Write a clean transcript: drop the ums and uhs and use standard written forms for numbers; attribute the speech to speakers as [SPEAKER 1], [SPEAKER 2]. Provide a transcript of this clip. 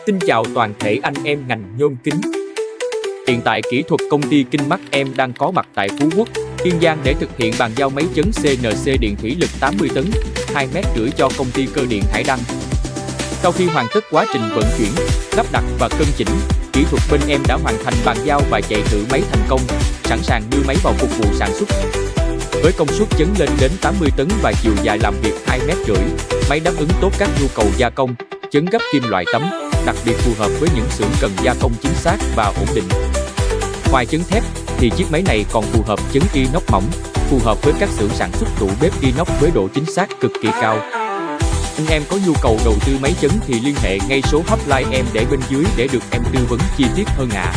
[SPEAKER 1] Xin chào toàn thể anh em ngành nhôm kính. Hiện tại kỹ thuật công ty kingmac.mkt đang có mặt tại Phú Quốc, Kiên Giang để thực hiện bàn giao máy chấn Cnc điện thủy lực 80 tấn, 2,5 mét cho công ty cơ điện Hải Đăng. Sau khi hoàn tất quá trình vận chuyển, lắp đặt và cân chỉnh, kỹ thuật bên em đã hoàn thành bàn giao và chạy thử máy thành công, sẵn sàng đưa máy vào phục vụ sản xuất. Với công suất chấn lên đến 80 tấn và chiều dài làm việc 2,5 mét, máy đáp ứng tốt các nhu cầu gia công, chấn gấp kim loại tấm, đặc biệt phù hợp với những xưởng cần gia công chính xác và ổn định. Ngoài chấn thép thì chiếc máy này còn phù hợp chấn inox mỏng, phù hợp với các xưởng sản xuất tủ bếp inox với độ chính xác cực kỳ cao. Anh em có nhu cầu đầu tư máy chấn thì liên hệ ngay số hotline em để bên dưới để được em tư vấn chi tiết hơn ạ.